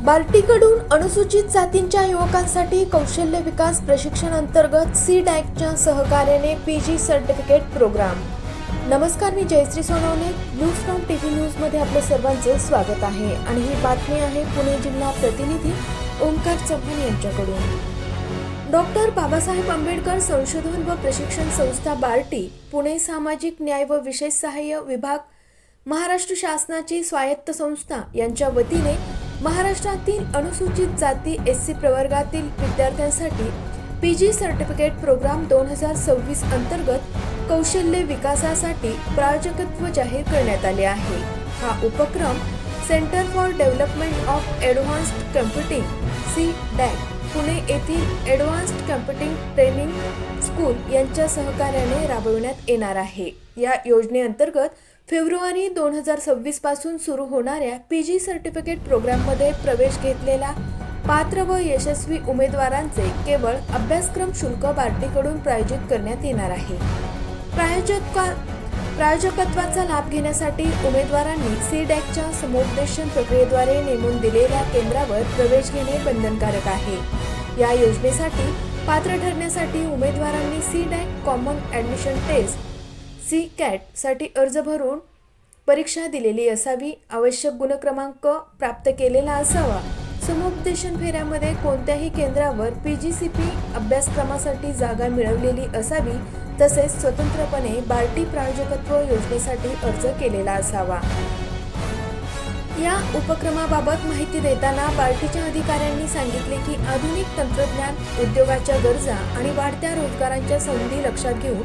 बार्टीकडून अनुसूचित जातींच्या युवकांसाठी कौशल्य विकास प्रशिक्षण अंतर्गत सी-डॅकच्या सहकार्याने पीजी सर्टिफिकेट प्रोग्राम। नमस्कार, मी Jayashree Sonawane, Blue Storm TV न्यूजमध्ये आपलं सर्वांचं स्वागत आहे आणि ही बातमी आहे पुणे जिल्हा प्रतिनिधी ओमकार चव्हाण यांच्याकडून। डॉक्टर बाबासाहेब आंबेडकर संशोधन व प्रशिक्षण संस्था बार्टी, पुणे सामाजिक न्याय व विशेष सहाय्य विभाग, महाराष्ट्र शासनाची स्वायत्त संस्था यांच्या वतीने महाराष्ट्रातील अनुसूचित जाती एससी प्रवर्गातील विद्यार्थ्यांसाठी पीजी सर्टिफिकेट प्रोग्राम 2026 अंतर्गत कौशल्य विकासासाठी प्रायोजकत्व जाहीर करण्यात आले आहे। हा उपक्रम centre for development of advanced computing C-DAC Pune येथील ॲडव्हान्स्ड कम्प्युटिंग ट्रेनिंग स्कूल यांच्या सहकार्याने राबविण्यात येणार आहे। या योजनेअंतर्गत फेब्रुवारी 2026 पासून सुरू होणाऱ्या पीजी सर्टिफिकेट प्रोग्राममध्ये प्रवेश घेतलेल्या पात्र व यशस्वी उमेदवारांचे केवळ अभ्यासक्रम शुल्क बार्टीकडून प्रायोजित करण्यात येणार आहे। प्रायोजकत्वाचा लाभ घेण्यासाठी उमेदवारांनी सी-डॅकच्या समुपदेशन प्रक्रियेद्वारे नेमून दिलेल्या केंद्रावर प्रवेश घेणे बंधनकारक आहे। या योजनेसाठी पात्र ठरण्यासाठी उमेदवारांनी CDAC common admission test CCAT साठी अर्ज भरून परीक्षा दिलेली असावी, आवश्यक गुणक्रमांक प्राप्त केलेला असावा, समुपदेशन फेऱ्यामध्ये कोणत्याही केंद्रावर पीजीसीपी अभ्यासक्रमासाठी जागा मिळवलेली असावी, तसेच स्वतंत्रपणे बार्टी प्रायोजकत्व योजनेसाठी अर्ज केलेला असावा। या उपक्रमाबाबत माहिती देताना बार्टीच्या अधिकाऱ्यांनी सांगितले की आधुनिक तंत्रज्ञान, उद्योगाच्या गरजा आणि वाढत्या रोजगारांच्या संधी लक्षात घेऊन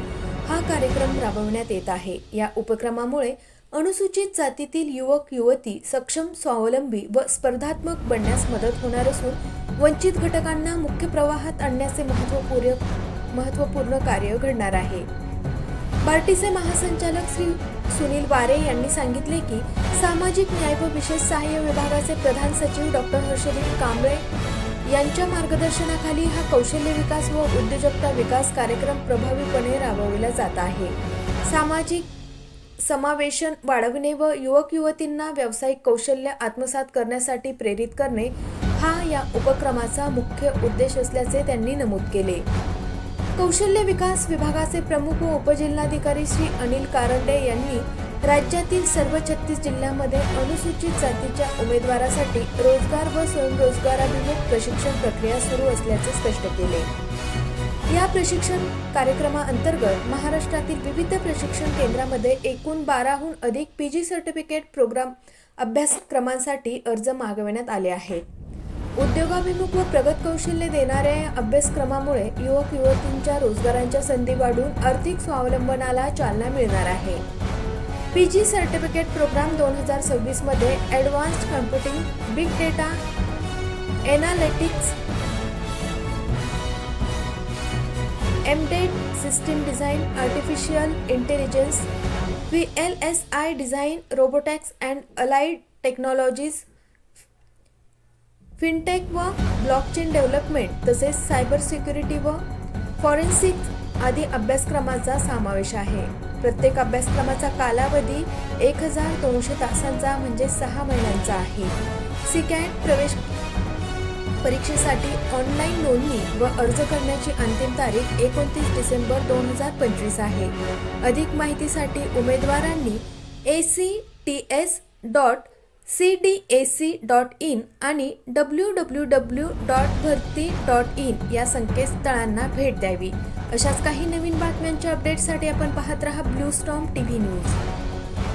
हा कार्यक्रम राबवण्यात येत आहे। या उपक्रमामुळे अनुसूचित जातीतील युवक युवती सक्षम, स्वावलंबी व स्पर्धात्मक बनण्यास मदत होणार असून वंचित घटकांना मुख्य प्रवाहात आणण्याचे महत्त्वपूर्ण कार्य घडणार आहे। बार्टीचे महासंचालक श्री सुनील वारे यांनी सांगितले की सामाजिक न्याय व विशेष सहाय्य विभागाचे प्रधान सचिव डॉक्टर हर्षदीप कांबळे यांच्या मार्गदर्शनाखाली हा कौशल्य विकास व उद्योजकता विकास कार्यक्रम प्रभावीपणे राबविला जात आहे। सामाजिक समावेशन वाढवणे व युवक युवतींना व्यावसायिक कौशल्य आत्मसात करण्यासाठी प्रेरित करणे हा या उपक्रमाचा मुख्य उद्देश असल्याचे त्यांनी नमूद केले। कौशल्य विकास विभागाचे प्रमुख व उपजिल्हाधिकारी श्री अनिल कारंडे यांनी राज्यातील सर्व 36 जिल्ह्यांमध्ये अनुसूचित जातीच्या उमेदवारासाठी रोजगार व स्वयंरोजगाराभिमुख प्रशिक्षण प्रक्रिया सुरू असल्याचे स्पष्ट केले। या प्रशिक्षण कार्यक्रमाअंतर्गत महाराष्ट्रातील विविध प्रशिक्षण केंद्रांमध्ये एकूण 12हून अधिक पीजी सर्टिफिकेट प्रोग्राम अभ्यासक्रमांसाठी अर्ज मागवण्यात आले आहेत। उद्योगाभिमुख व प्रगत कौशल्य देणाऱ्या या अभ्यासक्रमामुळे युवक युवतींच्या रोजगारांच्या संधी वाढून आर्थिक स्वावलंबनाला चालना मिळणार आहे। पीजी सर्टिफिकेट प्रोग्राम 2026 मध्ये advanced computing, big data analytics, embedded system design, artificial intelligence, VLSI design, robotics and allied technologies, fintech व ब्लॉकचेन डेव्हलपमेंट तसेच सायबर सिक्युरिटी व फॉरेन्सिक आदी अभ्यासक्रमांचा समावेश आहे। प्रत्येक अभ्यासक्रमाचा कालावधी 1200 तासांचा म्हणजे 6 महिन्यांचा आहे। सी-कॅट प्रवेश परीक्षेसाठी ऑनलाईन नोंदणी व अर्ज करण्याची अंतिम तारीख 29 डिसेंबर 2025 आहे। अधिक माहितीसाठी उमेदवारांनी acts.cdac.in आणि www.bharti.in या संकेतस्थळांना भेट द्यावी। अशाच काही नवीन बातम्यांच्या अपडेटसाठी आपण पाहत रहा ब्लू स्टॉम टीव्ही न्यूज।